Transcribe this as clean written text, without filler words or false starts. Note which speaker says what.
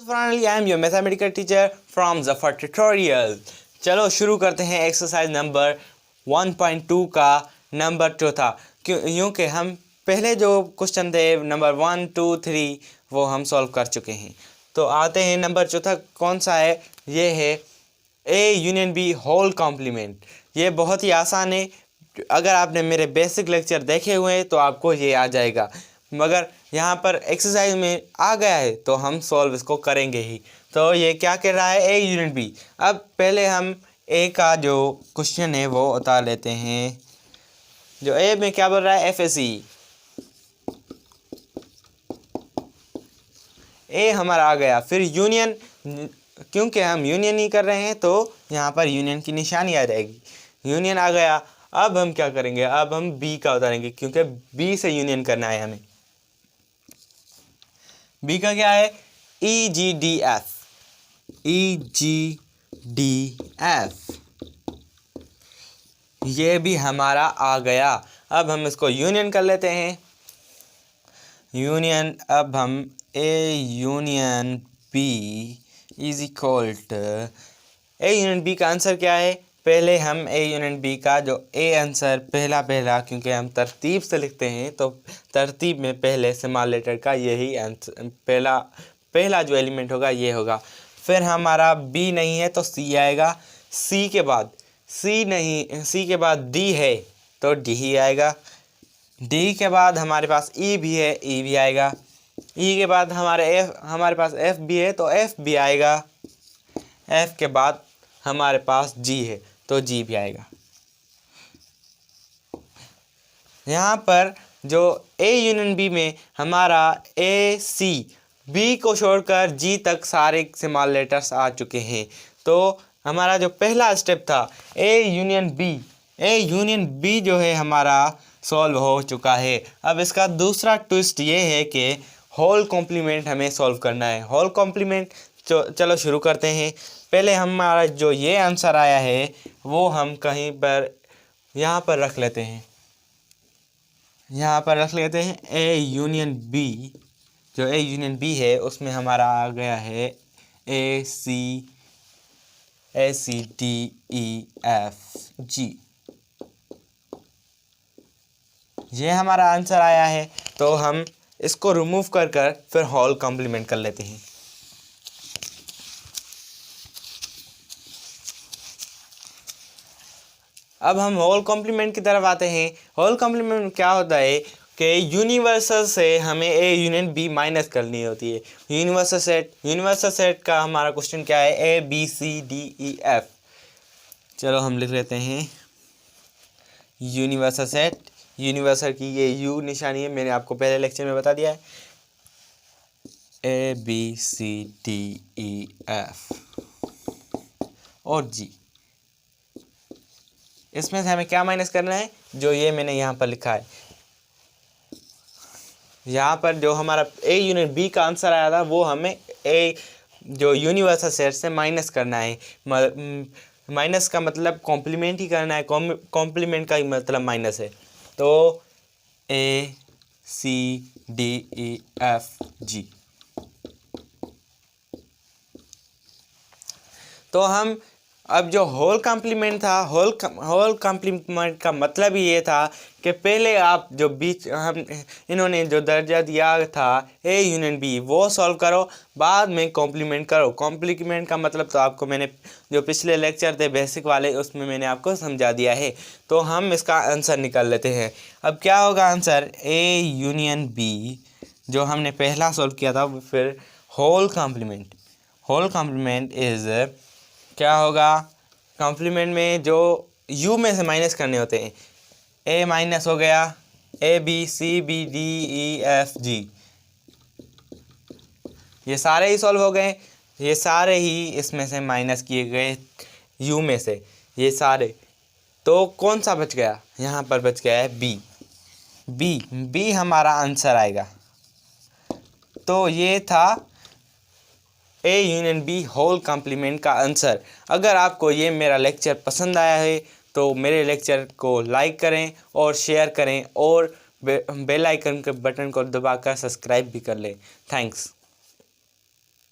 Speaker 1: Finally, I am your mathematical teacher from Zafar Tutorial. चलो शुरू करते हैं एक्सरसाइज नंबर 1.2 का नंबर चौथा। क्योंकि हम पहले जो क्वेश्चन थे नंबर 1, 2, 3 वो हम सॉल्व कर चुके हैं। तो आते हैं नंबर चौथा कौन सा है, ये है A union B whole complement. ये बहुत ही आसान है, अगर आपने मेरे बेसिक लेक्चर देखे हुए हैं तो आपको ये आ जाएगा, मगर यहाँ पर एक्सरसाइज में आ गया है तो हम सॉल्व इसको करेंगे ही। तो ये क्या कह रहा है, ए यूनिट बी। अब पहले हम ए का जो क्वेश्चन है वो उतार लेते हैं। जो ए में क्या बोल रहा है, एफ ए सी। ए हमारा आ गया, फिर यूनियन, क्योंकि हम यूनियन ही कर रहे हैं तो यहाँ पर यूनियन की निशानी आ जाएगी। यूनियन आ गया, अब हम क्या करेंगे, अब हम बी का उतारेंगे क्योंकि बी से यूनियन करना है हमें। बी का क्या है, ई जी डी एफ। ई जी डी एफ ये भी हमारा आ गया। अब हम इसको यूनियन कर लेते हैं। यूनियन, अब हम A union B is equal to, A union B का आंसर क्या है, पहले हम ए यूनियन बी का जो ए आंसर पहला क्योंकि हम तरतीब से लिखते हैं तो तरतीब में पहले स्मॉल लेटर का यही आंसर, पहला जो एलिमेंट होगा ये होगा। फिर हमारा बी नहीं है तो सी आएगा। सी के बाद सी के बाद डी है तो डी ही आएगा। डी के बाद हमारे पास ई भी है, ई भी आएगा। ई के बाद हमारे पास एफ भी है तो एफ भी आएगा। एफ के बाद हमारे पास जी है तो जी भी आएगा। यहाँ पर जो ए यूनियन बी में हमारा ए सी, बी को छोड़कर जी तक सारे स्मॉल लेटर्स आ चुके हैं। तो हमारा जो पहला स्टेप था ए यूनियन बी जो है हमारा सॉल्व हो चुका है। अब इसका दूसरा ट्विस्ट ये है कि होल कॉम्प्लीमेंट हमें सॉल्व करना है। होल कॉम्प्लीमेंट चलो शुरू करते हैं। पहले हमारा जो ये आंसर आया है वो हम कहीं पर यहाँ पर रख लेते हैं। ए यूनियन बी, जो ए यूनियन बी है उसमें हमारा आ गया है ए सी डी ई एफ जी, ये हमारा आंसर आया है। तो हम इसको रिमूव कर फिर होल कॉम्प्लीमेंट कर लेते हैं। अब हम होल कॉम्प्लीमेंट की तरफ आते हैं। होल कॉम्प्लीमेंट में क्या होता है कि यूनिवर्सल से हमें ए यूनियन बी माइनस करनी होती है। यूनिवर्सल सेट का हमारा क्वेश्चन क्या है, A B C D E F. चलो हम लिख लेते हैं यूनिवर्सल सेट। यूनिवर्सल की ये यू निशानी है, मैंने आपको पहले लेक्चर में बता दिया है। A B C D E F और जी, इसमें से हमें क्या माइनस करना है, जो ये मैंने यहाँ पर लिखा है। यहाँ पर जो हमारा ए यूनिट बी का आंसर आया था वो हमें ए जो यूनिवर्सल सेट से माइनस करना है। माइनस का मतलब कॉम्प्लीमेंट ही करना है, कॉम्प्लीमेंट का ही मतलब माइनस है। तो ए सी डी ई एफ जी। तो हम अब जो होल कॉम्प्लीमेंट था, होल कॉम्प्लीमेंट का मतलब ही ये था कि पहले आप जो बीच इन्होंने जो दर्जा दिया था ए यूनियन बी वो सॉल्व करो, बाद में कॉम्प्लीमेंट करो। कॉम्प्लीमेंट का मतलब तो आपको मैंने जो पिछले लेक्चर थे बेसिक वाले उसमें मैंने आपको समझा दिया है। तो हम इसका आंसर निकाल लेते हैं। अब क्या होगा आंसर, ए यूनियन बी जो हमने पहला सॉल्व किया था, फिर होल कॉम्प्लीमेंट इज़ क्या होगा, कॉम्प्लीमेंट में जो यू में से माइनस करने होते हैं, ए माइनस हो गया A B C B D E F G, ये सारे ही सॉल्व हो गए। ये सारे ही इसमें से माइनस किए गए यू में से, ये सारे। तो कौन सा बच गया, यहाँ पर बच गया है बी हमारा आंसर आएगा। तो ये था A union B whole complement का आंसर। अगर आपको ये मेरा लेक्चर पसंद आया है तो मेरे लेक्चर को लाइक करें और शेयर करें और बेल आइकन के बटन को दबाकर सब्सक्राइब भी कर लें। थैंक्स।